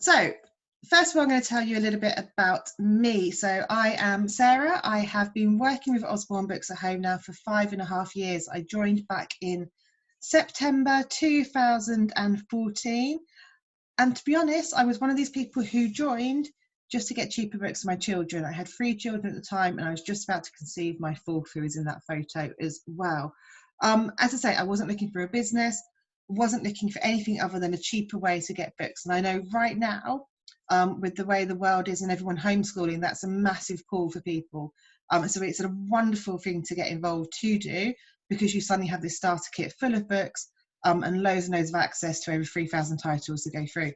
So, first of all, I'm going to tell you a little bit about me. So, I am Sarah. I have been working with Usborne Books at home now for 5.5 years. I joined back in September 2014. And to be honest, I was one of these people who joined just to get cheaper books for my children. I had 3 children at the time, and I was just about to conceive my fourth, who is in that photo as well. As I say, I wasn't looking for a business, wasn't looking for anything other than a cheaper way to get books. And I know right now, with the way the world is and everyone homeschooling, that's a massive pull for people. So it's a wonderful thing to get involved to do, because you suddenly have this starter kit full of books, and loads and loads of access to over 3,000 titles to go through.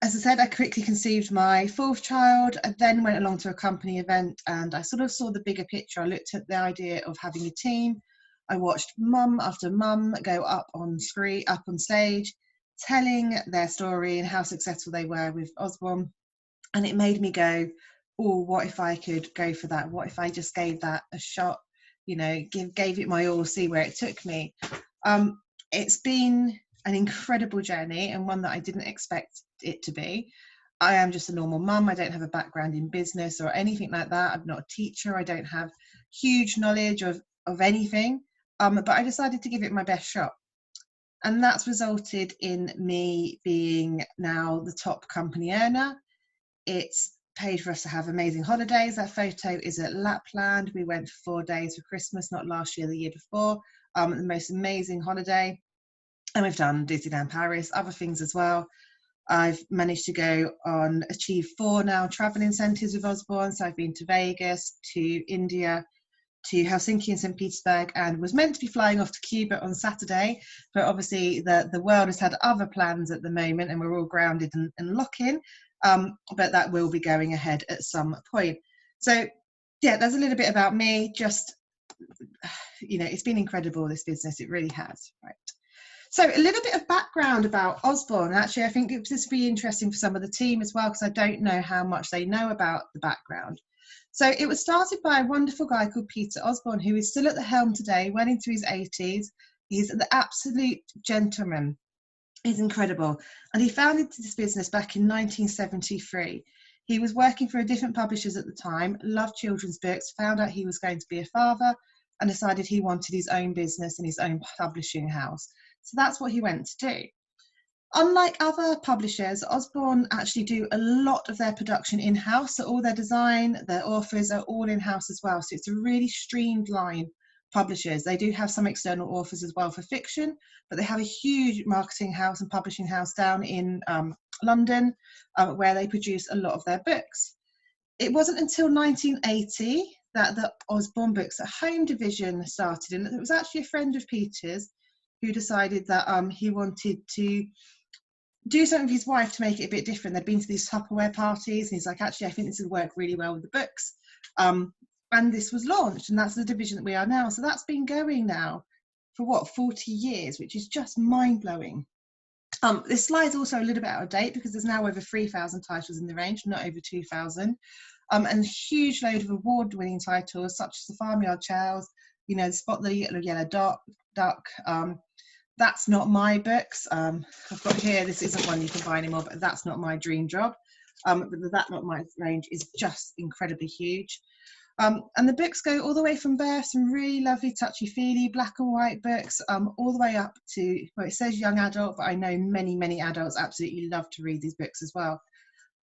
As I said, I quickly conceived my fourth child. I then went along to a company event, and I sort of saw the bigger picture. I looked at the idea of having a team. I watched mum after mum go up on stage, telling their story and how successful they were with Usborne. And it made me go, oh, what if I could go for that? What if I just gave that a shot? Gave it my all, see where it took me. It's been an incredible journey, and one that I didn't expect it to be. I am just a normal mum. I don't have a background in business or anything like that. I'm not a teacher. I don't have huge knowledge of anything, but I decided to give it my best shot. And that's resulted in me being now the top company earner. It's paid for us to have amazing holidays. That photo is at Lapland. We went for 4 days for Christmas, not last year, the year before. The most amazing holiday. And we've done Disneyland Paris, other things as well. I've managed to achieve 4 now travel incentives with Usborne. So I've been to Vegas, to India, to Helsinki and St. Petersburg, and was meant to be flying off to Cuba on Saturday. But obviously the world has had other plans at the moment, and we're all grounded and lock-in. But that will be going ahead at some point. So yeah, there's a little bit about me. Just, it's been incredible, this business. It really has, right? So a little bit of background about Usborne. Actually, I think this would be interesting for some of the team as well, because I don't know how much they know about the background. So it was started by a wonderful guy called Peter Usborne, who is still at the helm today, well into his 80s. He's the absolute gentleman. He's incredible. And he founded this business back in 1973. He was working for a different publishers at the time, loved children's books, found out he was going to be a father, and decided he wanted his own business and his own publishing house. So that's what he went to do. Unlike other publishers, Usborne actually do a lot of their production in-house. So all their design, their authors are all in-house as well. So it's a really streamlined publishers. They do have some external authors as well for fiction, but they have a huge marketing house and publishing house down in London, where they produce a lot of their books. It wasn't until 1980 that the Usborne Books at Home division started, and it was actually a friend of Peter's who decided that he wanted to do something with his wife to make it a bit different. They'd been to these Tupperware parties, and he's like, actually, I think this would work really well with the books. And this was launched, and that's the division that we are now. So that's been going now for 40 years, which is just mind-blowing. This slide's also a little bit out of date, because there's now over 3,000 titles in the range, not over 2,000. And a huge load of award-winning titles, such as The Farmyard Chales, Spot the Yellow Duck. That's not my books. I've got here, this isn't one you can buy anymore, but That's Not My Dream Job. But the That Not My range is just incredibly huge. And the books go all the way from birth, some really lovely touchy-feely black and white books, all the way up to, well, it says young adult, but I know many, many adults absolutely love to read these books as well.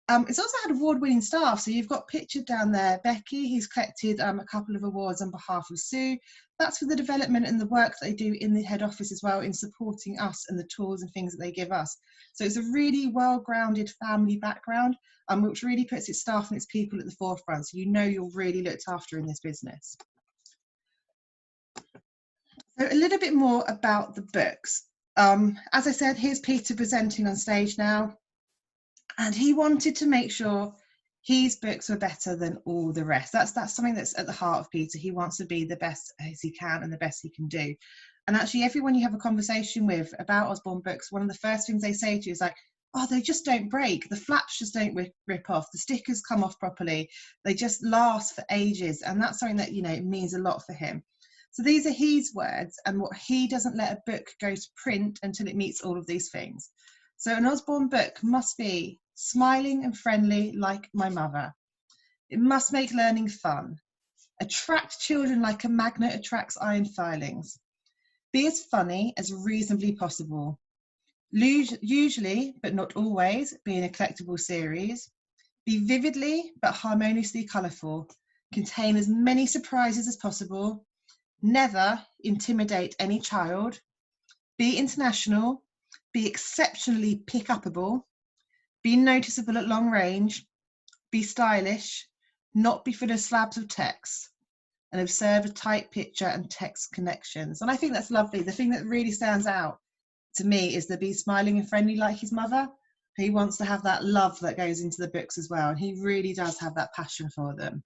It's also had award-winning staff. So you've got pictured down there Becky, who's collected a couple of awards on behalf of Sue. That's for the development and the work that they do in the head office as well, in supporting us and the tools and things that they give us. So it's a really well-grounded family background, which really puts its staff and its people at the forefront. So you're really looked after in this business. So a little bit more about the books. As I said, here's Peter presenting on stage now. And he wanted to make sure his books were better than all the rest. That's something that's at the heart of Peter. He wants to be the best as he can and the best he can do. And actually, everyone you have a conversation with about Usborne Books, one of the first things they say to you is like, oh, they just don't break. The flaps just don't rip off. The stickers come off properly. They just last for ages. And that's something that, means a lot for him. So these are his words, and what he doesn't let a book go to print until it meets all of these things. So an Usborne book must be smiling and friendly like my mother. It must make learning fun. Attract children like a magnet attracts iron filings. Be as funny as reasonably possible. Usually, but not always, be in a collectible series. Be vividly but harmoniously colourful. Contain as many surprises as possible. Never intimidate any child. Be international. Be exceptionally pick-upable. Be noticeable at long range. Be stylish. Not be full of slabs of text. And observe a tight picture and text connections. And I think that's lovely. The thing that really stands out to me is the be smiling and friendly like his mother. He wants to have that love that goes into the books as well, and he really does have that passion for them.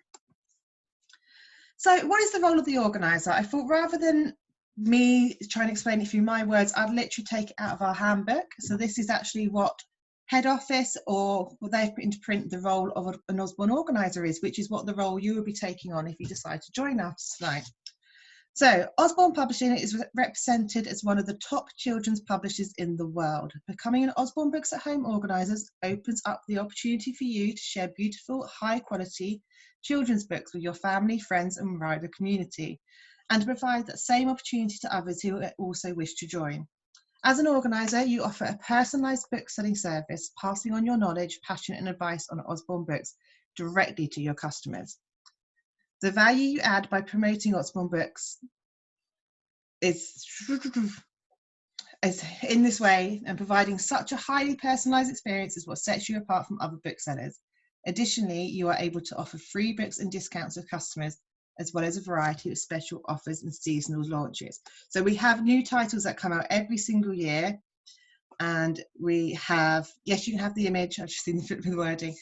So what is the role of the organizer? I thought rather than me trying to explain it through my words, I'd literally take it out of our handbook. So this is actually what head office, or what they've put into print, the role of an Usborne organizer is, which is what the role you will be taking on if you decide to join us tonight. So Usborne Publishing is represented as one of the top children's publishers in the world. Becoming an Usborne Books at Home organiser opens up the opportunity for you to share beautiful, high quality children's books with your family, friends and wider community, and to provide that same opportunity to others who also wish to join. As an organiser, you offer a personalised book selling service, passing on your knowledge, passion and advice on Usborne Books directly to your customers. The value you add by promoting Usborne Books is in this way, and providing such a highly personalised experience is what sets you apart from other booksellers. Additionally, you are able to offer free books and discounts to customers, as well as a variety of special offers and seasonal launches. So we have new titles that come out every single year, and we have, yes, you can have the image, I've just seen the wording.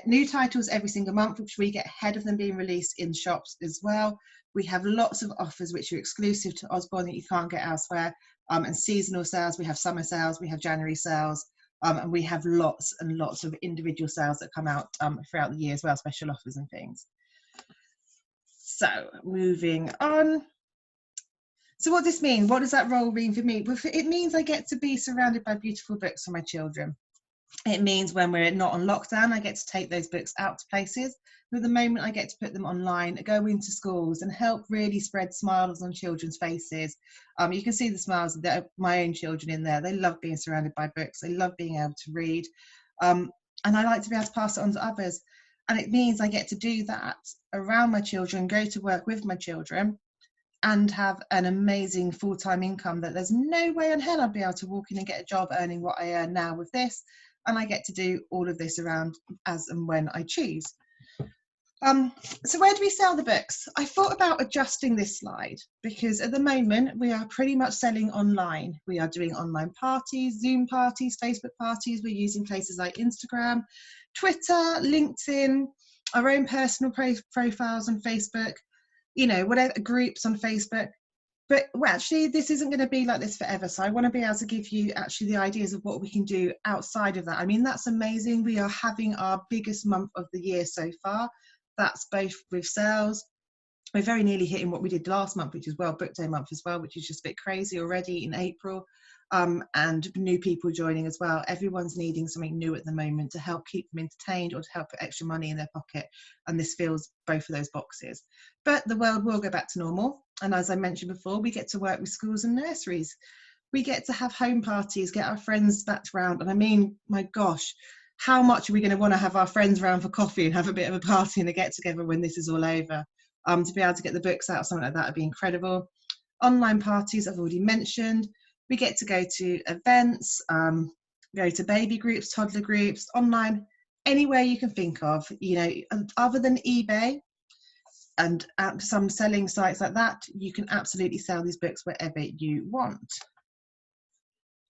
New titles every single month, which we get ahead of them being released in shops as well. We have lots of offers which are exclusive to Usborne that you can't get elsewhere, and seasonal sales. We have summer sales, we have January sales, and we have lots and lots of individual sales that come out throughout the year as well, special offers and things. So moving on. So what does this mean? What does that role mean for me? Well, it means I get to be surrounded by beautiful books for my children. It means when we're not on lockdown, I get to take those books out to places. But at the moment, I get to put them online, go into schools and help really spread smiles on children's faces. You can see the smiles of my own children in there. They love being surrounded by books. They love being able to read. And I like to be able to pass it on to others. And it means I get to do that around my children, go to work with my children, and have an amazing full-time income that there's no way in hell I'd be able to walk in and get a job earning what I earn now with this. And I get to do all of this around as and when I choose. So where do we sell the books? I thought about adjusting this slide because at the moment we are pretty much selling online. We are doing online parties, Zoom parties, Facebook parties. We're using places like Instagram, Twitter, LinkedIn, our own personal profiles on Facebook, you know, whatever, groups on Facebook. But actually, this isn't going to be like this forever. So I want to be able to give you actually the ideas of what we can do outside of that. I mean, that's amazing. We are having our biggest month of the year so far. That's both with sales. We're very nearly hitting what we did last month, which is World Book Day month as well, which is just a bit crazy already in April. And new people joining as well. Everyone's needing something new at the moment to help keep them entertained or to help put extra money in their pocket. And this fills both of those boxes. But the world will go back to normal. And as I mentioned before, we get to work with schools and nurseries. We get to have home parties, get our friends back round. And I mean, my gosh, how much are we going to want to have our friends around for coffee and have a bit of a party and a get together when this is all over? To be able to get the books out, something like that would be incredible. Online parties, I've already mentioned. We get to go to events, go to baby groups, toddler groups, online, anywhere you can think of, you know, other than eBay and some selling sites like that, you can absolutely sell these books wherever you want.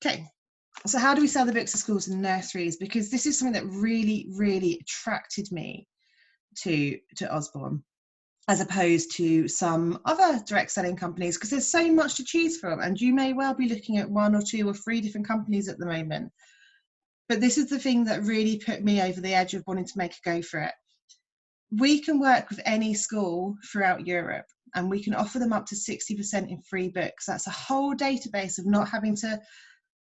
Okay, so how do we sell the books to schools and nurseries? Because this is something that really, really attracted me to Usborne, as opposed to some other direct selling companies, because there's so much to choose from, and you may well be looking at 1 or 2 or 3 different companies at the moment. But this is the thing that really put me over the edge of wanting to make a go for it. We can work with any school throughout Europe, and we can offer them up to 60% in free books. That's a whole database of not having to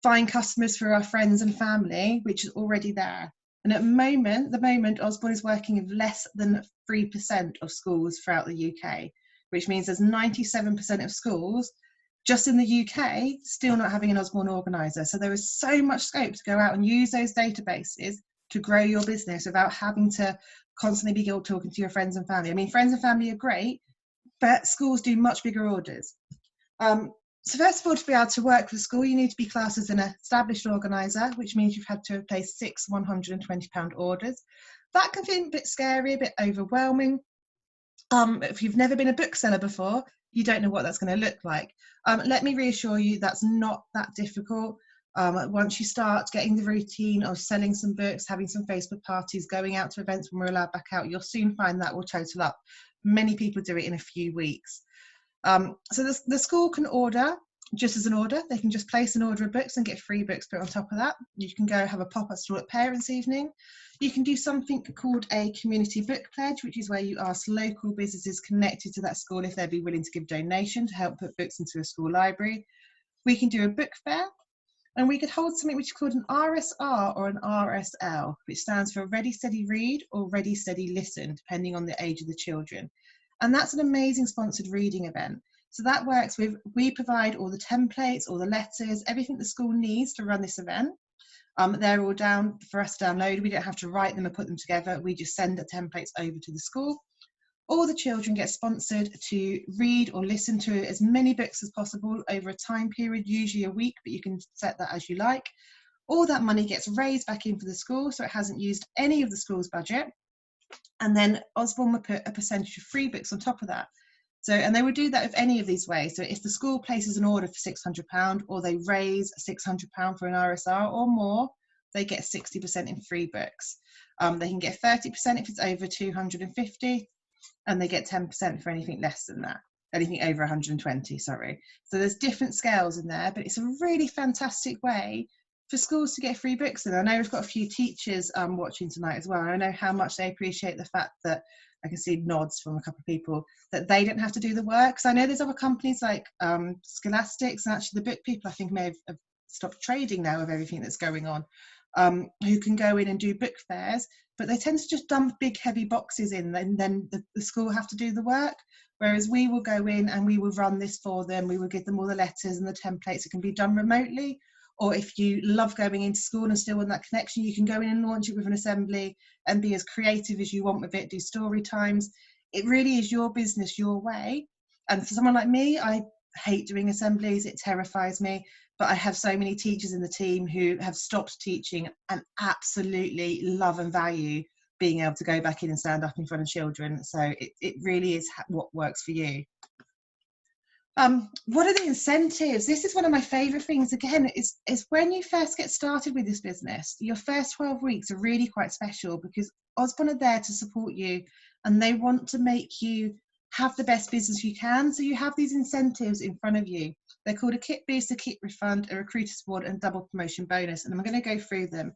find customers for our friends and family, which is already there. And at the moment, Osborne is working with less than 3% of schools throughout the UK, which means there's 97% of schools just in the UK still not having an Osborne organiser. So there is so much scope to go out and use those databases to grow your business without having to constantly be talking to your friends and family. I mean, friends and family are great, but schools do much bigger orders. So first of all, to be able to work with a school, you need to be classed as an established organiser, which means you've had to place 6 £120 orders. That can feel a bit scary, a bit overwhelming. If you've never been a bookseller before, you don't know what that's going to look like. Let me reassure you, that's not that difficult. Once you start getting the routine of selling some books, having some Facebook parties, going out to events when we're allowed back out, you'll soon find that will total up. Many people do it in a few weeks. So the school can order just as an order. They can just place an order of books and get free books put on top of that. You can go have a pop-up stall at Parents' Evening. You can do something called a community book pledge, which is where you ask local businesses connected to that school if they'd be willing to give donation to help put books into a school library. We can do a book fair, and we could hold something which is called an RSR or an RSL, which stands for Ready Steady Read or Ready Steady Listen, depending on the age of the children. And that's an amazing sponsored reading event. So that works with, we provide all the templates, all the letters, everything the school needs to run this event. They're all down for us to download. We don't have to write them or put them together. We just send the templates over to the school. All the children get sponsored to read or listen to as many books as possible over a time period, usually a week, but you can set that as you like. All that money gets raised back in for the school, so it hasn't used any of the school's budget. And then Osborne will put a percentage of free books on top of that. So, and they would do that with any of these ways. So if the school places an order for £600 or they raise £600 for an RSR or more, they get 60% in free books. They can get 30% if it's over 250, and they get 10% for anything less than that, anything over 120, sorry. So there's different scales in there, but it's a really fantastic way for schools to get free books. And I know we've got a few teachers watching tonight as well. I know how much they appreciate the fact that, I can see nods from a couple of people, that they don't have to do the work. Because I know there's other companies like Scholastics, and actually the book people I think may have stopped trading now with everything that's going on, who can go in and do book fairs, but they tend to just dump big heavy boxes in, and then the school have to do the work. Whereas we will go in and we will run this for them. We will give them all the letters and the templates. It can be done remotely. Or if you love going into school and still want that connection, you can go in and launch it with an assembly and be as creative as you want with it, do story times. It really is your business, your way. And for someone like me, I hate doing assemblies, it terrifies me, but I have so many teachers in the team who have stopped teaching and absolutely love and value being able to go back in and stand up in front of children. So it really is what works for you. What are the incentives? This is one of my favourite things. Again, is when you first get started with this business, your first 12 weeks are really quite special because Osborne are there to support you and they want to make you have the best business you can. So you have these incentives in front of you. They're called a kit boost, a kit refund, a recruiter's award and double promotion bonus. And I'm going to go through them.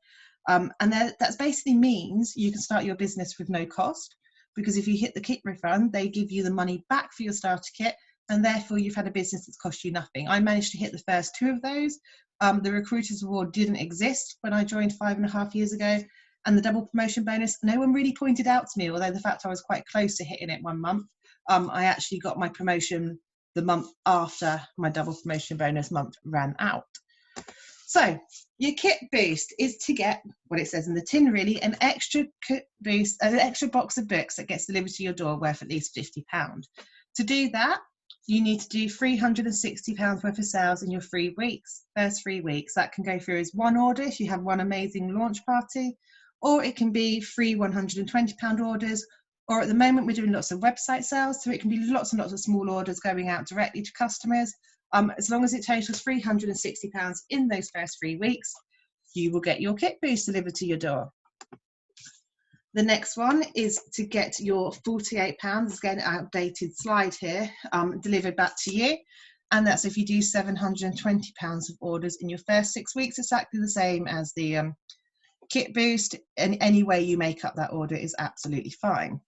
And that basically means you can start your business with no cost, because if you hit the kit refund, they give you the money back for your starter kit, and therefore you've had a business that's cost you nothing. I managed to hit the first 2 of those. The recruiter's award didn't exist when I joined 5.5 years ago, and the double promotion bonus, no one really pointed out to me, although the fact I was quite close to hitting it 1 month. I actually got my promotion the month after my double promotion bonus month ran out. So your kit boost is to get what it says in the tin, really, an extra kit boost, an extra box of books that gets delivered to your door worth at least £50. To do that, you need to do £360 worth of sales in your first 3 weeks. That can go through as one order if you have one amazing launch party, or it can be free £120 orders, or at the moment we're doing lots of website sales, so it can be lots and lots of small orders going out directly to customers. As long as it totals £360 in those first 3 weeks, you will get your kit boost delivered to your door. The next one is to get your £48, again, outdated slide here, delivered back to you. And that's if you do £720 of orders in your first 6 weeks, exactly the same as the kit boost. And any way you make up that order is absolutely fine.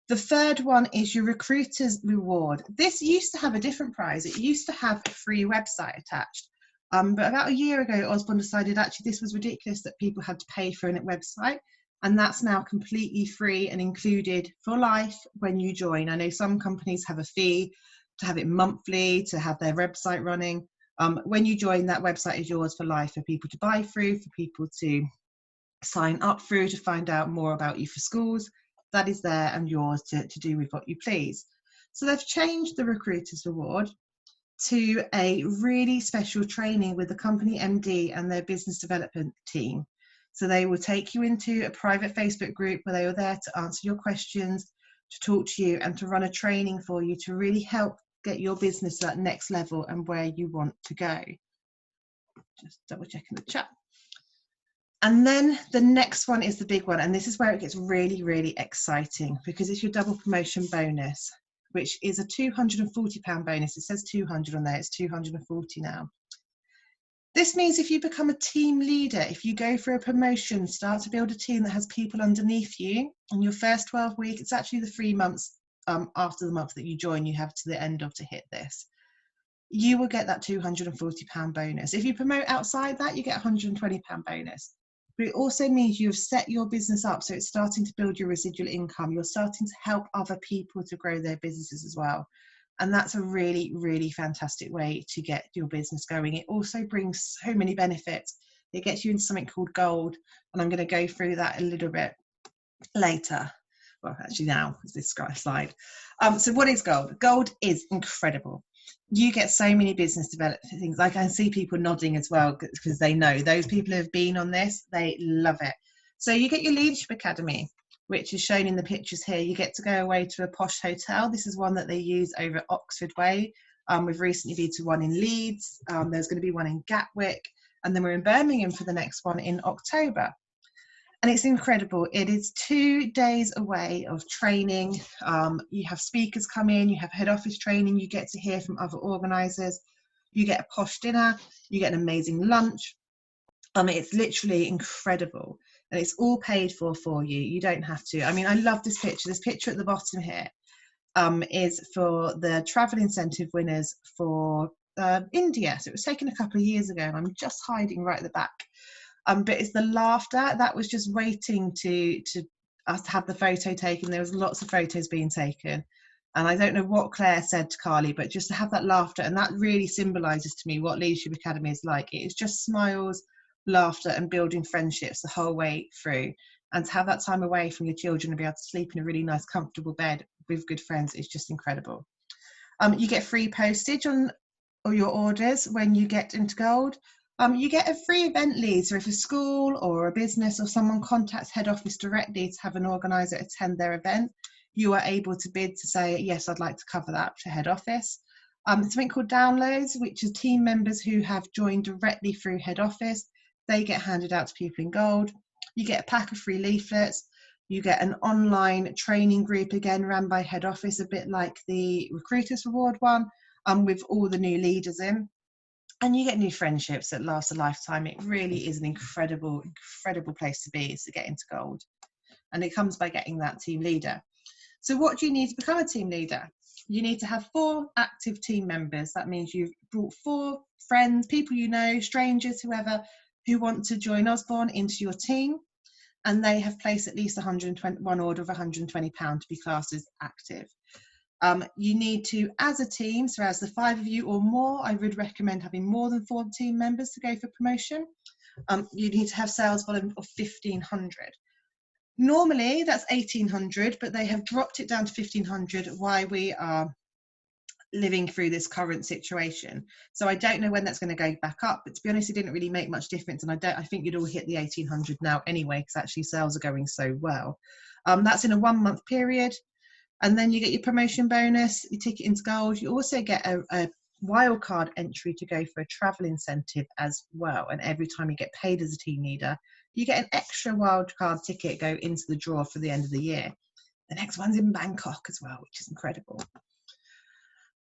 The third one is your recruiter's reward. This used to have a different prize. It used to have a free website attached. But about a year ago, Osborne decided actually this was ridiculous that people had to pay for a website. And that's now completely free and included for life when you join. I know some companies have a fee to have it monthly, to have their website running. When you join, that website is yours for life, for people to buy through, for people to sign up through, to find out more about you for schools. That is there and yours to do with what you please. So they've changed the Recruiters Reward to a really special training with the company MD and their business development team. So they will take you into a private Facebook group where they are there to answer your questions, to talk to you, and to run a training for you to really help get your business to that next level and where you want to go. Just double checking the chat. And then the next one is the big one, and this is where it gets really, really exciting, because it's your double promotion bonus, which is a £240 bonus. It says 200 on there, it's 240 now. This means if you become a team leader, if you go for a promotion, start to build a team that has people underneath you, in your first 12 weeks, it's actually the 3 months after the month that you join, you have to the end of to hit this. You will get that £240 bonus. If you promote outside that, you get a £120 bonus. But it also means you've set your business up, so it's starting to build your residual income. You're starting to help other people to grow their businesses as well. And that's a really, really fantastic way to get your business going. It also brings so many benefits. It gets you into something called gold, and I'm going to go through that a little bit later. Well, actually now, is this slide. So what is gold? Gold is incredible. You get so many business development things. Like, I can see people nodding as well, because they know those people who have been on this, they love it. So you get your Leadership Academy, which is shown in the pictures here. You get to go away to a posh hotel. This is one that they use over at Oxford Way. We've recently been to one in Leeds. There's going to be one in Gatwick, and then we're in Birmingham for the next one in October. And it's incredible. It is 2 days away of training. You have speakers come in, you have head office training, you get to hear from other organisers, you get a posh dinner, you get an amazing lunch. It's literally incredible, and it's all paid for you. You don't have to. I mean, I love this picture. This picture at the bottom here is for the travel incentive winners for India. So it was taken a couple of years ago, and I'm just hiding right at the back. But it's the laughter that was just waiting to us to have the photo taken. There was lots of photos being taken, and I don't know what Claire said to Carly, but just to have that laughter, and that really symbolises to me what Leadership Academy is like. It is just smiles, laughter, and building friendships the whole way through. And to have that time away from your children and be able to sleep in a really nice, comfortable bed with good friends is just incredible. You get free postage on all your orders when you get into gold. You get a free event lead. So if a school or a business or someone contacts head office directly to have an organiser attend their event, you are able to bid to say, yes, I'd like to cover that to head office. Something called downloads, which is team members who have joined directly through head office. They get handed out to people in gold. You get a pack of free leaflets. You get an online training group, again run by head office, a bit like the Recruiters Reward one, with all the new leaders in. And you get new friendships that last a lifetime. It really is an incredible, incredible place to be, is to get into gold. And it comes by getting that team leader. So what do you need to become a team leader? You need to have 4 active team members. That means you've brought 4 friends, people you know, strangers, whoever, who want to join Usborne into your team. And they have placed at least one order of £120 to be classed as active. You need to, as a team, so as the 5 of you or more, I would recommend having more than 4 team members to go for promotion. You need to have sales volume of 1,500. Normally that's 1,800, but they have dropped it down to 1,500 while we are living through this current situation. So I don't know when that's going to go back up, but to be honest, it didn't really make much difference. And I think you'd all hit the 1,800 now anyway, because actually sales are going so well. That's in a 1-month period. And then you get your promotion bonus, your ticket into gold. You also get a wildcard entry to go for a travel incentive as well. And every time you get paid as a team leader, you get an extra wildcard ticket go into the draw for the end of the year. The next one's in Bangkok as well, which is incredible.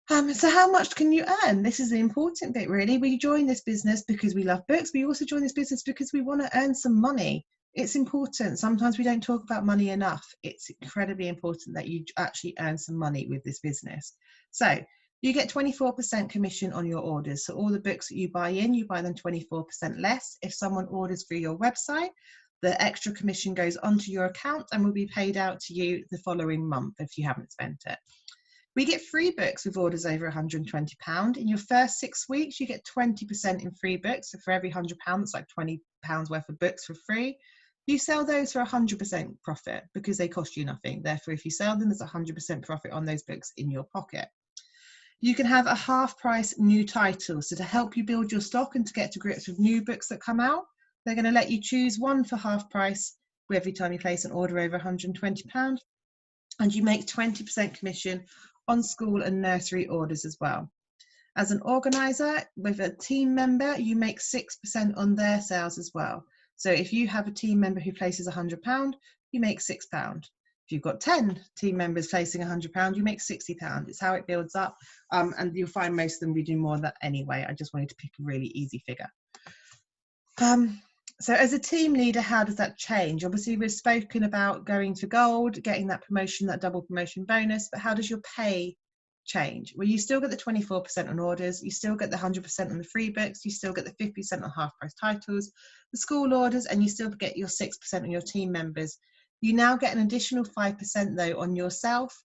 So how much can you earn? This is the important bit, really. We join this business because we love books. We also join this business because we want to earn some money. It's important. Sometimes we don't talk about money enough. It's incredibly important that you actually earn some money with this business. So You get 24% commission on your orders. So all the books that you buy them 24% less. If someone orders through your website, the extra commission goes onto your account and will be paid out to you the following month if you haven't spent it. We get free books with orders over £120. In your first 6 weeks, you get 20% in free books. So for every £100, it's like £20 worth of books for free. You sell those for 100% profit because they cost you nothing. Therefore, if you sell them, there's 100% profit on those books in your pocket. You can have a half price new title. So to help you build your stock and to get to grips with new books that come out, they're going to let you choose one for half price every time you place an order over £120. And you make 20% commission on school and nursery orders as well. As an organizer with a team member, you make 6% on their sales as well. So if you have a team member who places £100, you make £6. If you've got 10 team members placing £100, you make £60. It's how it builds up. And you'll find most of them we do more than that anyway. I just wanted to pick a really easy figure. So as a team leader, how does that change? Obviously, we've spoken about going to gold, getting that promotion, that double promotion bonus, but how does your pay change? Well, you still get the 24% on orders, you still get the 100% on the free books, you still get the 50% on half price titles, the school orders, and you still get your 6% on your team members. You now get an additional 5% though on yourself,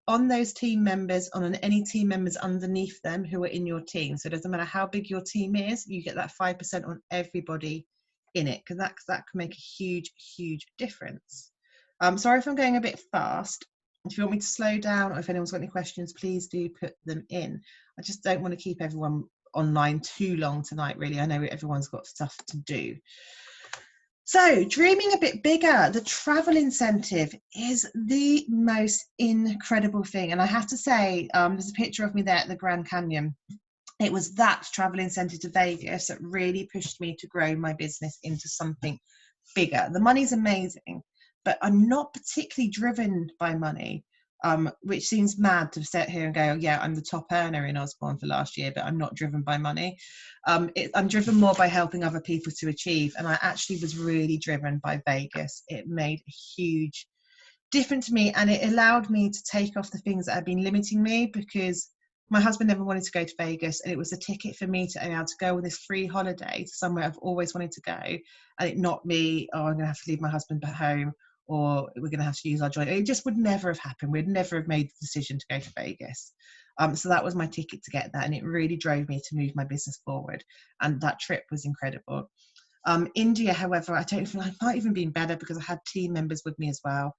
on those team members, on any team members underneath them who are in your team. So it doesn't matter how big your team is, you get that 5% on everybody in it, because that can make a huge difference. Sorry if I'm going a bit fast. If you want me to slow down, or if anyone's got any questions, please do put them in. I just don't want to keep everyone online too long tonight, really. I know everyone's got stuff to do. So dreaming a bit bigger, the travel incentive is the most incredible thing. And I have to say, there's a picture of me there at the Grand Canyon. It was that travel incentive to Vegas that really pushed me to grow my business into something bigger. The money's amazing, but I'm not particularly driven by money, which seems mad to sit here and go, oh, yeah, I'm the top earner in Usborne for last year, but I'm not driven by money. I'm driven more by helping other people to achieve. And I actually was really driven by Vegas. It made a huge difference to me, and it allowed me to take off the things that had been limiting me, because my husband never wanted to go to Vegas, and it was a ticket for me to be able to go on this free holiday to somewhere I've always wanted to go, and it not me, oh, I'm going to have to leave my husband at home, or we're going to have to use our joint. It just would never have happened. We'd never have made the decision to go to Vegas. So that was my ticket to get that, and it really drove me to move my business forward, and that trip was incredible. India, however, I don't feel like might even been better because I had team members with me as well,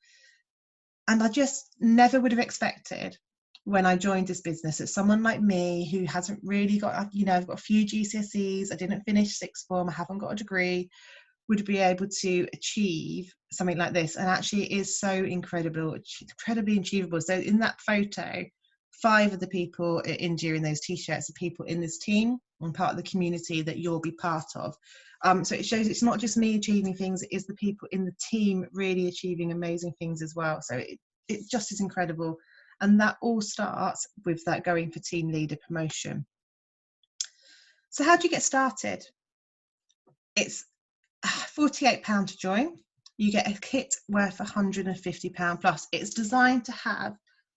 and I just never would have expected when I joined this business that someone like me, who hasn't really got, I've got a few GCSEs, I didn't finish sixth form, I haven't got a degree, would be able to achieve something like this. And actually it is so incredibly achievable. So in that photo, 5 of the people in India in those t-shirts are people in this team and part of the community that you'll be part of. So it shows it's not just me achieving things, it is the people in the team really achieving amazing things as well. So it just is incredible. And that all starts with that going for team leader promotion. So how do you get started? It's £48 to join. You get a kit worth £150 plus. It's designed to have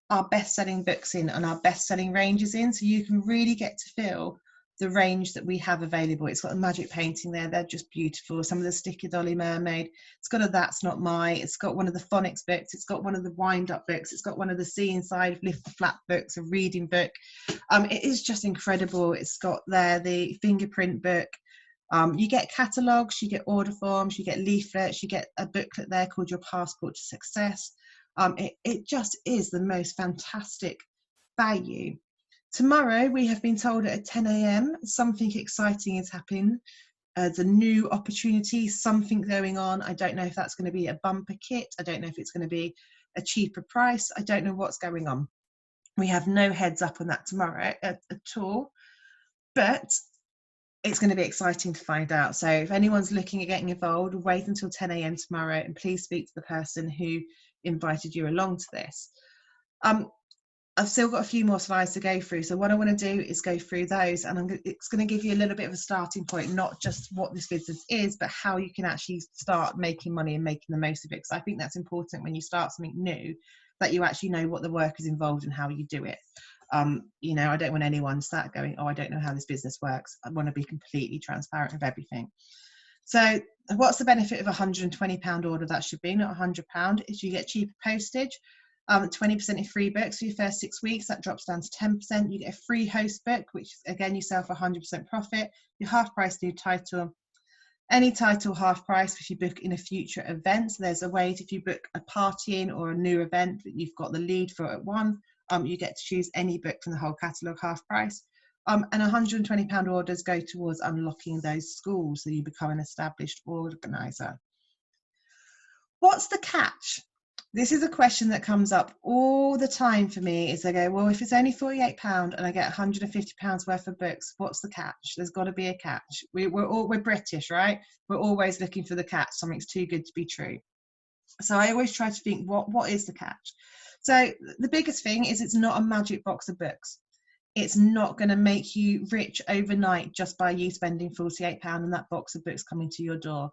our best-selling books in and our best-selling ranges in, so you can really get to feel the range that we have available. It's got a magic painting there, they're just beautiful. Some of the Sticky Dolly Mermaid, it's got a That's Not My, it's got one of the phonics books, it's got one of the wind-up books, it's got one of the See Inside Lift the Flap books, a reading book. It is just incredible. It's got there the fingerprint book. You get catalogues, you get order forms, you get leaflets, you get a booklet there called Your Passport to Success. It just is the most fantastic value. Tomorrow, we have been told at 10 a.m. something exciting is happening. The new opportunity, something going on. I don't know if that's going to be a bumper kit. I don't know if it's going to be a cheaper price. I don't know what's going on. We have no heads up on that tomorrow at all. But it's going to be exciting to find out. So if anyone's looking at getting involved, wait until 10 a.m. tomorrow and please speak to the person who invited you along to this. I've still got a few more slides to go through. So what I want to do is go through those, and it's going to give you a little bit of a starting point, not just what this business is, but how you can actually start making money and making the most of it. Because I think that's important when you start something new, that you actually know what the work is involved and how you do it. You know, I don't want anyone sat going, oh, I don't know how this business works. I want to be completely transparent with everything. So what's the benefit of a £120 order? That should be not £100, is you get cheaper postage, 20% in free books for your first 6 weeks. That drops down to 10%. You get a free host book, which again you sell for 100% profit. Your half price new title, any title half price if you book in a future event. So there's a way if you book a party in or a new event that you've got the lead for at one, you get to choose any book from the whole catalogue half price. And £120 orders go towards unlocking those schools so you become an established organiser. What's the catch? This is a question that comes up all the time for me, is they go, well, if it's only £48 and I get £150 worth of books, what's the catch? There's got to be a catch. We're British, right? We're always looking for the catch. Something's too good to be true. So I always try to think, what is the catch? So the biggest thing is it's not a magic box of books. It's not going to make you rich overnight just by you spending £48 and that box of books coming to your door.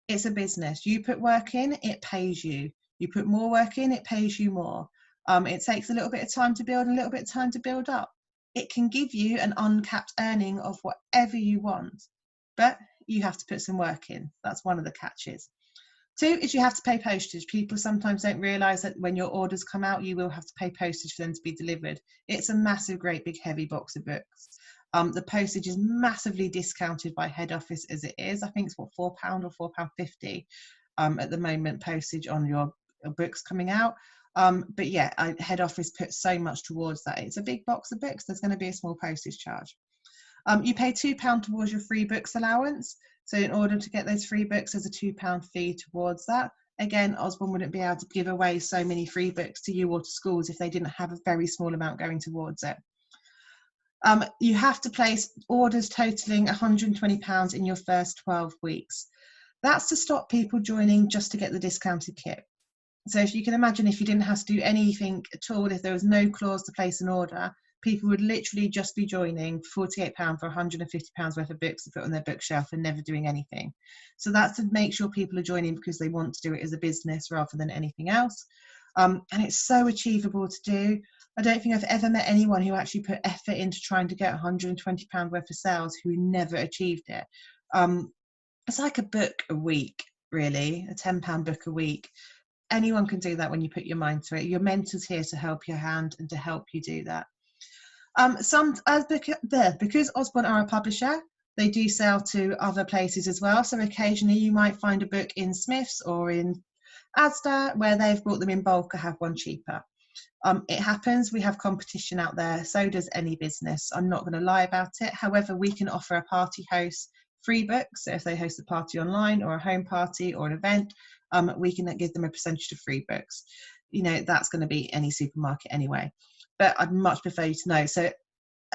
It's a business. You put work in, it pays you. You put more work in, it pays you more. It takes a little bit of time to build, a little bit of time to build up. It can give you an uncapped earning of whatever you want, but you have to put some work in. That's one of the catches. 2 is you have to pay postage. People sometimes don't realise that when your orders come out, you will have to pay postage for them to be delivered. It's a massive, great big heavy box of books. The postage is massively discounted by head office as it is. I think it's what, £4 or £4.50 at the moment, postage on your books coming out. But yeah, head office puts so much towards that. It's a big box of books. There's going to be a small postage charge. You pay £2 towards your free books allowance. So in order to get those free books, there's a £2 fee towards that. Again, Usborne wouldn't be able to give away so many free books to you or to schools if they didn't have a very small amount going towards it. You have to place orders totaling £120 in your first 12 weeks. That's to stop people joining just to get the discounted kit. So if you can imagine, if you didn't have to do anything at all, if there was no clause to place an order, people would literally just be joining £48 for £150 worth of books to put on their bookshelf and never doing anything. So that's to make sure people are joining because they want to do it as a business rather than anything else. And it's so achievable to do. I don't think I've ever met anyone who actually put effort into trying to get £120 worth of sales who never achieved it. It's like a book a week, really, a £10 book a week. Anyone can do that when you put your mind to it. Your mentor's here to help your hand and to help you do that. Because Usborne are a publisher, they do sell to other places as well. So occasionally you might find a book in Smith's or in Asda where they've brought them in bulk or have one cheaper. It happens. We have competition out there. So does any business. I'm not going to lie about it. However, we can offer a party host free books. So if they host a party online or a home party or an event, we can give them a percentage of free books. You know, that's going to be any supermarket anyway. But I'd much prefer you to know. So,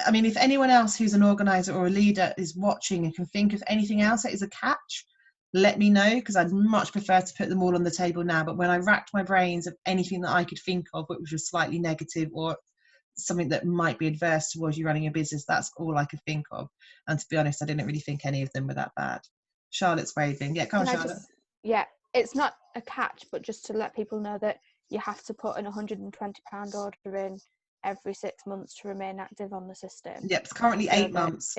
I mean, if anyone else who's an organizer or a leader is watching and can think of anything else that is a catch, let me know, because I'd much prefer to put them all on the table now. But when I racked my brains of anything that I could think of which was slightly negative or something that might be adverse towards you running a business, that's all I could think of. And to be honest, I didn't really think any of them were that bad. Charlotte's waving. Yeah, come on, Charlotte. Yeah, it's not a catch, but just to let people know that you have to put an £120 order in every 6 months to remain active on the system. Yep, it's currently 8 months.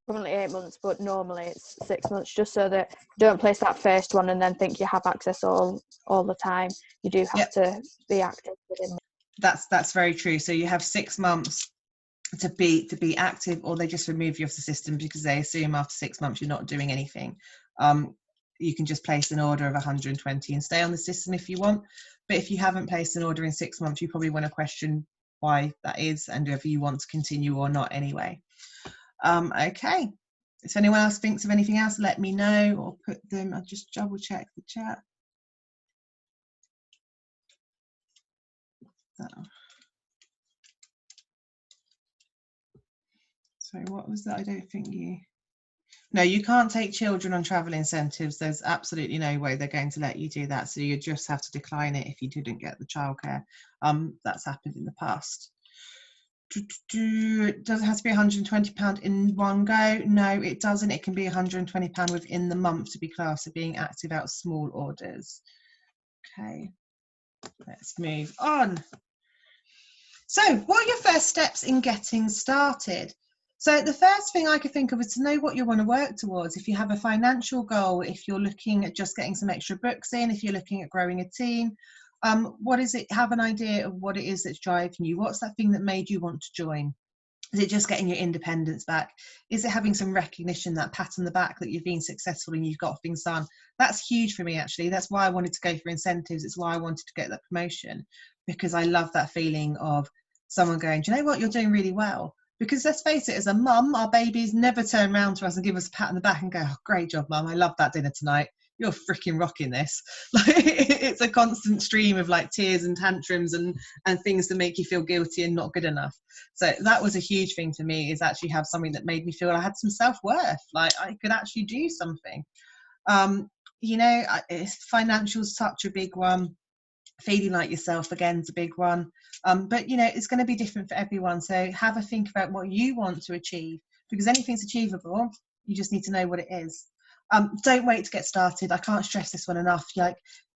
Currently 8 months, but normally it's 6 months, just so that you don't place that first one and then think you have access all the time. You do have to be active within. That's very true. So you have 6 months to be active, or they just remove you off the system because they assume after 6 months you're not doing anything. You can just place an order of 120 and stay on the system if you want. But if you haven't placed an order in 6 months, you probably want to question why that is and whether you want to continue or not anyway. Okay. If anyone else thinks of anything else, let me know or put them. I'll just double check the chat. So what was that? I don't think you... No, you can't take children on travel incentives. There's absolutely no way they're going to let you do that. So you just have to decline it if you didn't get the childcare. That's happened in the past. Does it have to be £120 in one go? No, it doesn't. It can be £120 within the month to be classed as being active out of small orders. Okay, let's move on. So what are your first steps in getting started? So the first thing I could think of is to know what you want to work towards. If you have a financial goal, if you're looking at just getting some extra books in, if you're looking at growing a team, what is it? Have an idea of what it is that's driving you. What's that thing that made you want to join? Is it just getting your independence back? Is it having some recognition, that pat on the back that you've been successful and you've got things done? That's huge for me, actually. That's why I wanted to go for incentives. It's why I wanted to get that promotion, because I love that feeling of someone going, do you know what, you're doing really well. Because let's face it, as a mum, our babies never turn around to us and give us a pat on the back and go, oh, great job, mum, I love that dinner tonight. You're freaking rocking this. Like, it's a constant stream of like tears and tantrums and things to make you feel guilty and not good enough. So that was a huge thing for me, is actually have something that made me feel I had some self-worth, like I could actually do something. You know, financial's such a big one. Feeling like yourself again is a big one. But you know, it's going to be different for everyone, so have a think about what you want to achieve, because anything's achievable. You just need to know what it is. Don't wait to get started. I can't stress this one enough. Like,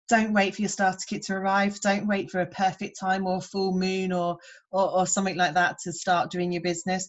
don't wait for your starter kit to arrive. Don't wait for a perfect time or full moon or something like that to start doing your business.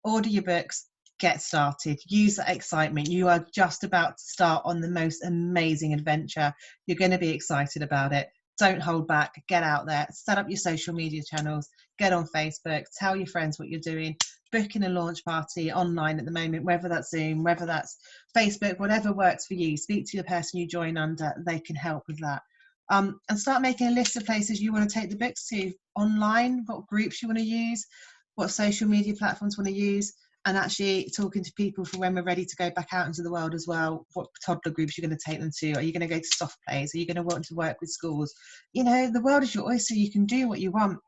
Order your books, get started. Use that excitement. You are just about to start on the most amazing adventure. You're going to be excited about it. Don't hold back. Get out there. Set up your social media channels. Get on Facebook. Tell your friends what you're doing. Booking a launch party online at the moment, whether that's Zoom, whether that's Facebook, whatever works for you. Speak to the person you join under. They can help with that. And start making a list of places you want to take the books to online, what groups you want to use, what social media platforms want to use, and actually talking to people for when we're ready to go back out into the world as well. What toddler groups you're going to take them to? Are you going to go to soft plays? Are you going to want to work with schools? You know, the world is your oyster. You can do what you want.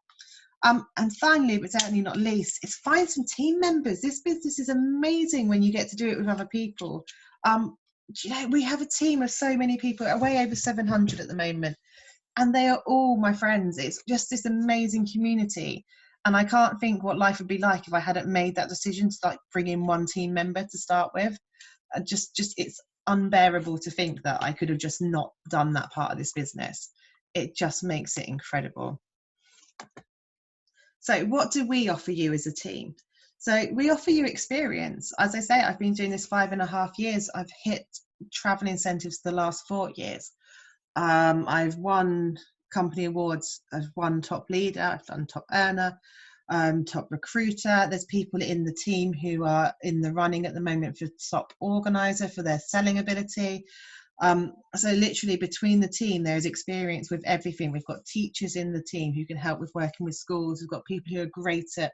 And finally, but certainly not least, is find some team members. This business is amazing when you get to do it with other people. You know, we have a team of so many people, way over 700 at the moment, and they are all my friends. It's just this amazing community. And I can't think what life would be like if I hadn't made that decision to like bring in one team member to start with. Just it's unbearable to think that I could have just not done that part of this business. It just makes it incredible. So what do we offer you as a team? So we offer you experience. As I say, I've been doing this 5.5 years. I've hit travel incentives the last 4 years. I've won company awards. I've won top leader, I've done top earner, top recruiter. There's people in the team who are in the running at the moment for top organizer for their selling ability. So literally between the team, there is experience with everything. We've got teachers in the team who can help with working with schools. We've got people who are great at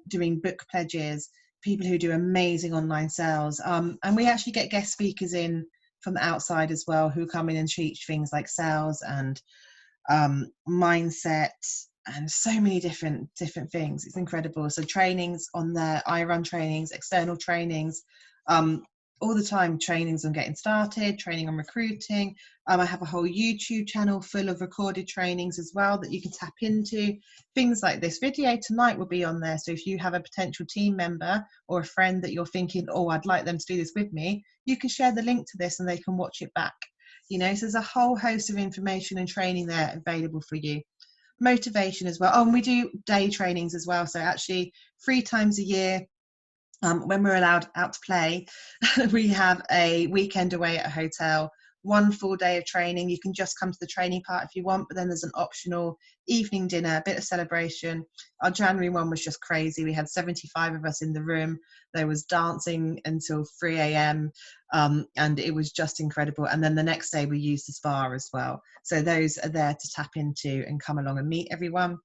doing book pledges, people who do amazing online sales. And we actually get guest speakers in from the outside as well, who come in and teach things like sales and mindset and so many different things. It's incredible. So trainings on there, I run trainings, external trainings, all the time, trainings on getting started, training on recruiting. I have a whole YouTube channel full of recorded trainings as well that you can tap into. Things like this video tonight will be on there. So if you have a potential team member or a friend that you're thinking, oh, I'd like them to do this with me, you can share the link to this and they can watch it back. You know, so there's a whole host of information and training there available for you. Motivation as well. Oh, and we do day trainings as well. So actually 3 times a year, when we're allowed out to play, we have a weekend away at a hotel, 1 full day of training. You can just come to the training part if you want, but then there's an optional evening dinner, a bit of celebration. Our January one was just crazy. We had 75 of us in the room. There was dancing until 3 a.m. And it was just incredible. And then the next day we used the spa as well. So those are there to tap into and come along and meet everyone.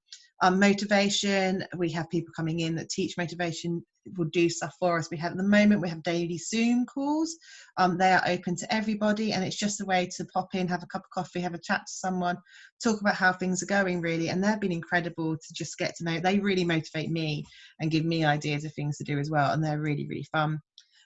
Motivation, we have people coming in that teach motivation, will do stuff for us. We have at the moment, we have daily Zoom calls. They are open to everybody, and it's just a way to pop in, have a cup of coffee, have a chat to someone, talk about how things are going really. And they've been incredible to just get to know. They really motivate me and give me ideas of things to do as well, and they're really, really fun.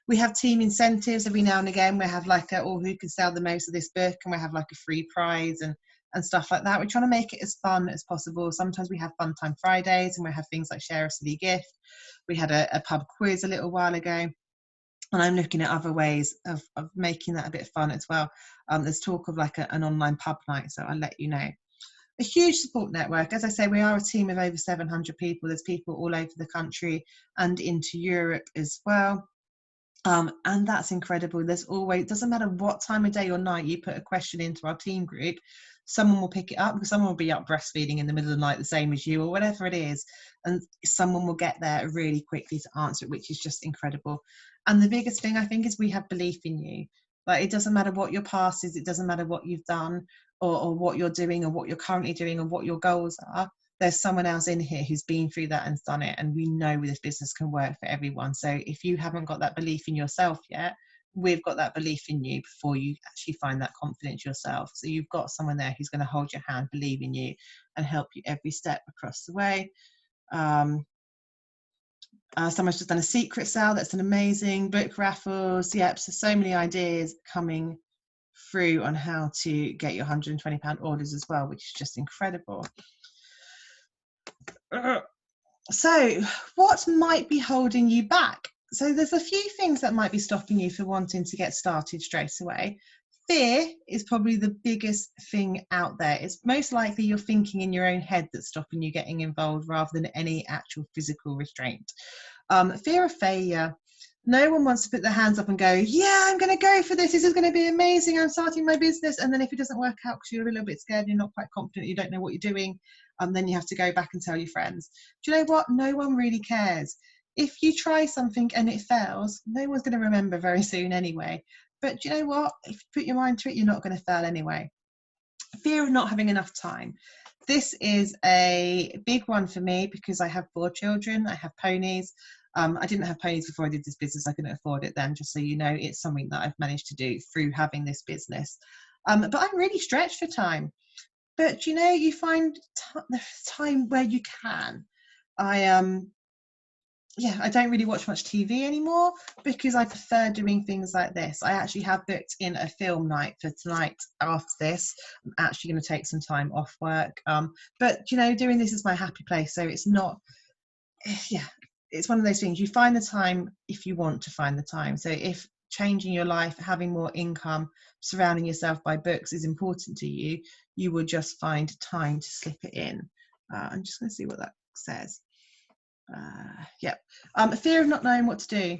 We have team incentives every now and again. We have like who can sell the most of this book, and we have like a free prize and stuff like that. We're trying to make it as fun as possible. Sometimes we have Fun Time Fridays, and we have things like Share a Silly Gift. We had a pub quiz a little while ago, and I'm looking at other ways of making that a bit fun as well. There's talk of like an online pub night, so I'll let you know. a huge support network. As I say, we are a team of over 700 people. There's people all over the country and into Europe as well. And that's incredible. There's always, doesn't matter what time of day or night you put a question into our team group, someone will pick it up, because someone will be up breastfeeding in the middle of the night the same as you, or whatever it is, and someone will get there really quickly to answer it, which is just incredible. And the biggest thing, I think, is we have belief in you. Like, it doesn't matter what your past is, it doesn't matter what you've done, or what you're doing, or what you're currently doing, or what your goals are. There's someone else in here who's been through that and done it, and we know this business can work for everyone. So if you haven't got that belief in yourself yet, we've got that belief in you before you actually find that confidence yourself. So you've got someone there who's going to hold your hand, believe in you, and help you every step across the way. Someone's just done a secret sale. That's an amazing book raffles. Yep, so many ideas coming through on how to get your £120 orders as well, which is just incredible. So what might be holding you back? So there's a few things that might be stopping you from wanting to get started straight away. Fear is probably the biggest thing out there. It's most likely you're thinking in your own head that's stopping you getting involved, rather than any actual physical restraint. Fear of failure. No one wants to put their hands up and go, yeah, I'm going to go for this. This is going to be amazing. I'm starting my business. And then if it doesn't work out because you're a little bit scared, you're not quite confident, you don't know what you're doing, then you have to go back and tell your friends. Do you know what? No one really cares. If you try something and it fails, no one's going to remember very soon anyway. But do you know what? If you put your mind to it, you're not going to fail anyway. Fear of not having enough time. This is a big one for me because I have 4 children. I have ponies. I didn't have ponies before I did this business. I couldn't afford it then, just so you know. It's something that I've managed to do through having this business. But I'm really stretched for time. But, you know, you find time where you can. I don't really watch much TV anymore because I prefer doing things like this. I actually have booked in a film night for tonight after this. I'm actually going to take some time off work. But, you know, doing this is my happy place. So it's not, it's one of those things. You find the time if you want to find the time. So if changing your life, having more income, surrounding yourself by books is important to you, you will just find time to slip it in. I'm just going to see what that says. Fear of not knowing what to do.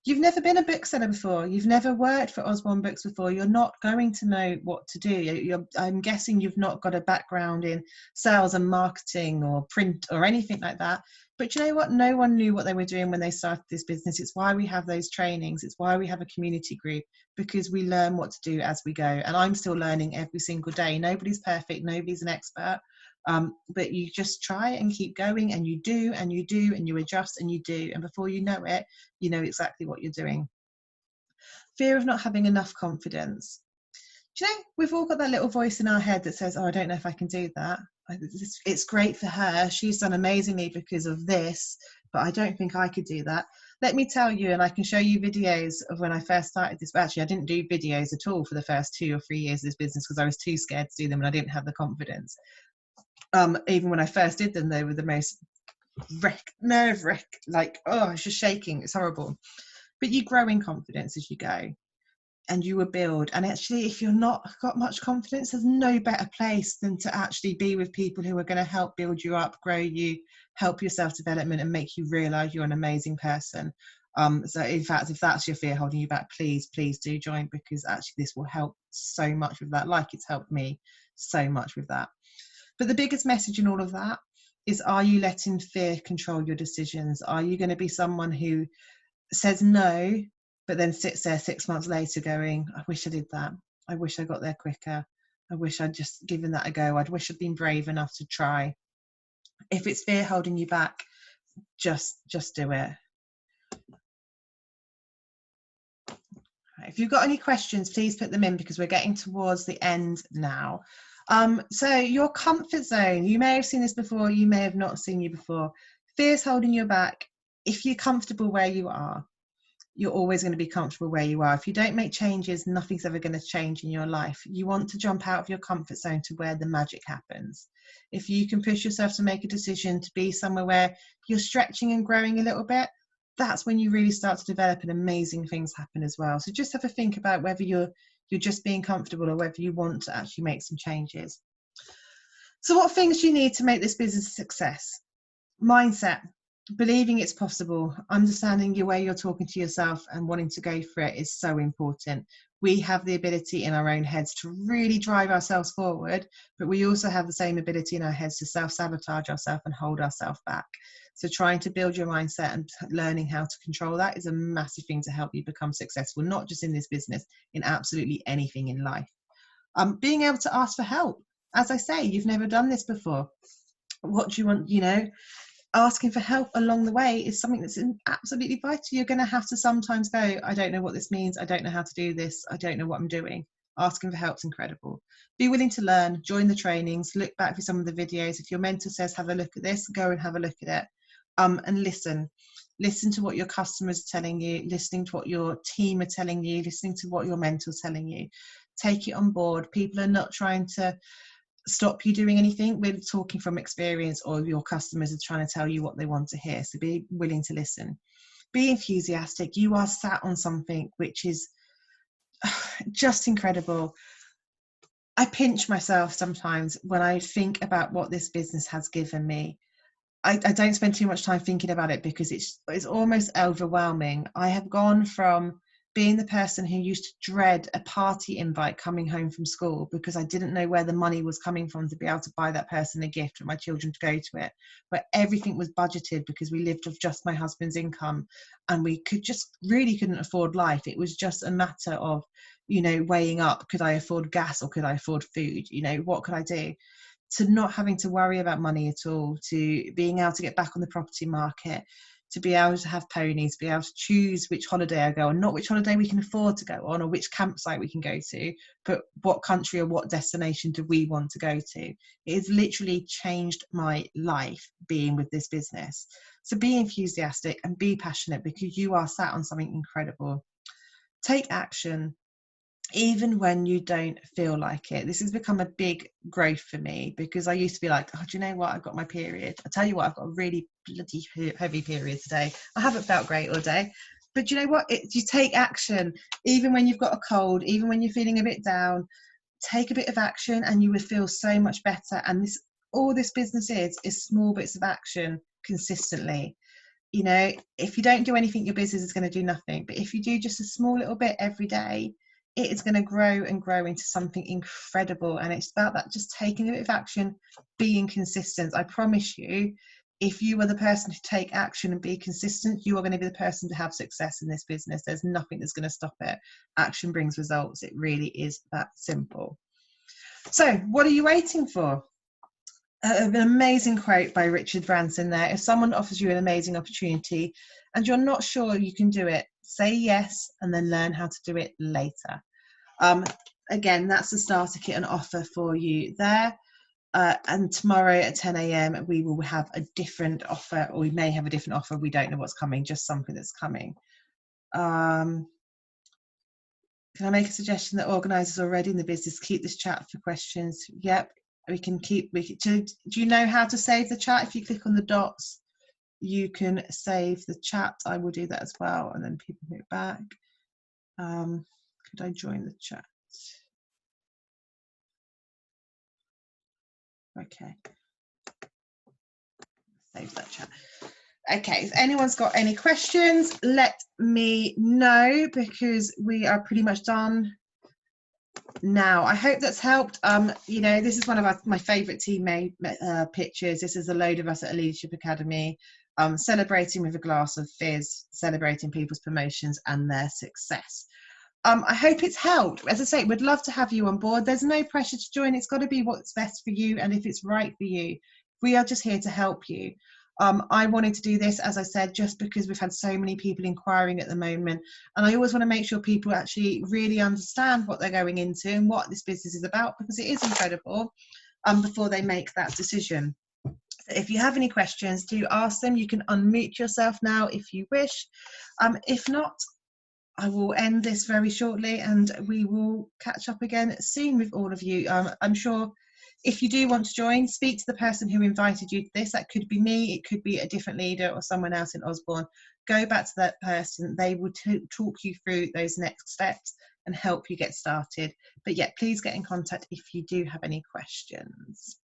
You've never been a bookseller before. You've never worked for Usborne Books before. You're not going to know what to do. I'm guessing you've not got a background in sales and marketing or print or anything like that. But you know what? No one knew what they were doing when they started this business. It's why we have those trainings. It's why we have a community group, because we learn what to do as we go. And I'm still learning every single day. Nobody's perfect. Nobody's an expert. But you just try and keep going, and you do, and you do, and you adjust, and you do. And before you know it, you know exactly what you're doing. Fear of not having enough confidence. Do you know, we've all got that little voice in our head that says, oh, I don't know if I can do that. It's great for her. She's done amazingly because of this, but I don't think I could do that. Let me tell you, and I can show you videos of when I first started this. Actually, I didn't do videos at all for the first 2 or 3 years of this business because I was too scared to do them and I didn't have the confidence. Even when I first did them, they were the most nerve-wrack, like, oh, I was just shaking. It's horrible. But you grow in confidence as you go, and you will build. And actually, if you're not got much confidence, there's no better place than to actually be with people who are going to help build you up, grow you, help your self-development, and make you realize you're an amazing person. So in fact, if that's your fear holding you back, please do join, because actually this will help so much with that, like it's helped me so much with that. But the biggest message in all of that is, are you letting fear control your decisions? Are you going to be someone who says no, but then sits there 6 months later going, I wish I did that. I wish I got there quicker. I wish I'd just given that a go. I wish I'd been brave enough to try. If it's fear holding you back, just do it. If you've got any questions, please put them in, because we're getting towards the end now. So your comfort zone, you may have seen this before, you may have not seen you before. Fear's holding you back. If you're comfortable where you are, you're always going to be comfortable where you are. If you don't make changes, nothing's ever going to change in your life. You want to jump out of your comfort zone to where the magic happens. If you can push yourself to make a decision to be somewhere where you're stretching and growing a little bit, that's when you really start to develop and amazing things happen as well. So just have a think about whether you're just being comfortable or whether you want to actually make some changes. So what things do you need to make this business a success? Mindset, believing it's possible, understanding your way you're talking to yourself and wanting to go for it is so important. We have the ability in our own heads to really drive ourselves forward, but we also have the same ability in our heads to self-sabotage ourselves and hold ourselves back. So trying to build your mindset and learning how to control that is a massive thing to help you become successful, not just in this business, in absolutely anything in life. Being able to ask for help. As I say, you've never done this before. What do you want, asking for help along the way is something that's absolutely vital. You're going to have to sometimes go, I don't know what this means. I don't know how to do this. I don't know what I'm doing. Asking for help is incredible. Be willing to learn, join the trainings, look back for some of the videos. If your mentor says, have a look at this, go and have a look at it. And listen to what your customers are telling you, listening to what your team are telling you, listening to what your mentor's telling you. Take it on board. People are not trying to stop you doing anything. We're talking from experience, or your customers are trying to tell you what they want to hear. So be willing to listen. Be enthusiastic. You are sat on something which is just incredible. I pinch myself sometimes when I think about what this business has given me. I don't spend too much time thinking about it because it's almost overwhelming. I have gone from being the person who used to dread a party invite coming home from school because I didn't know where the money was coming from to be able to buy that person a gift for my children to go to it, where everything was budgeted because we lived off just my husband's income and we couldn't afford life. It was just a matter of, weighing up, could I afford gas or could I afford food? What could I do? To not having to worry about money at all, to being able to get back on the property market, to be able to have ponies, be able to choose which holiday I go on, not which holiday we can afford to go on or which campsite we can go to, but what country or what destination do we want to go to. It has literally changed my life being with this business. So be enthusiastic and be passionate because you are sat on something incredible. Take action. Even when you don't feel like it. This has become a big growth for me because I used to be like, oh, do you know what? I've got my period. I tell you what, I've got a really bloody heavy period today. I haven't felt great all day. But you know what? You take action. Even when you've got a cold, even when you're feeling a bit down, take a bit of action and you will feel so much better. And all this business is small bits of action consistently. If you don't do anything, your business is going to do nothing. But if you do just a small little bit every day, it is going to grow and grow into something incredible. And it's about that, just taking a bit of action, being consistent. I promise you, if you are the person to take action and be consistent, you are going to be the person to have success in this business. There's nothing that's going to stop it. Action brings results. It really is that simple. So what are you waiting for? An amazing quote by Richard Branson there. If someone offers you an amazing opportunity and you're not sure you can do it, say yes and then learn how to do it later. Again, that's the starter kit and offer for you there. And tomorrow at 10 a.m. we will have a different offer, or we may have a different offer. We don't know what's coming, just something that's coming. Can I make a suggestion that organisers already in the business keep this chat for questions? Yep. Do you know how to save the chat? If you click on the dots, you can save the chat. I will do that as well, and then people move back. Could I join the chat? Okay. Save that chat. Okay, if anyone's got any questions, let me know because we are pretty much done now. I hope that's helped. This is one of my favourite teammate pictures. This is a load of us at a leadership academy, celebrating with a glass of fizz, celebrating people's promotions and their success. I hope it's helped. As I say, we'd love to have you on board. There's no pressure to join. It's got to be what's best for you and if it's right for you. We are just here to help you. I wanted to do this, as I said, just because we've had so many people inquiring at the moment. And I always want to make sure people actually really understand what they're going into and what this business is about, because it is incredible, before they make that decision. So if you have any questions, do ask them. You can unmute yourself now if you wish. If not, I will end this very shortly and we will catch up again soon with all of you. I'm sure if you do want to join, speak to the person who invited you to this. That could be me, it could be a different leader or someone else in Usborne. Go back to that person. They will talk you through those next steps and help you get started. But yeah, please get in contact if you do have any questions.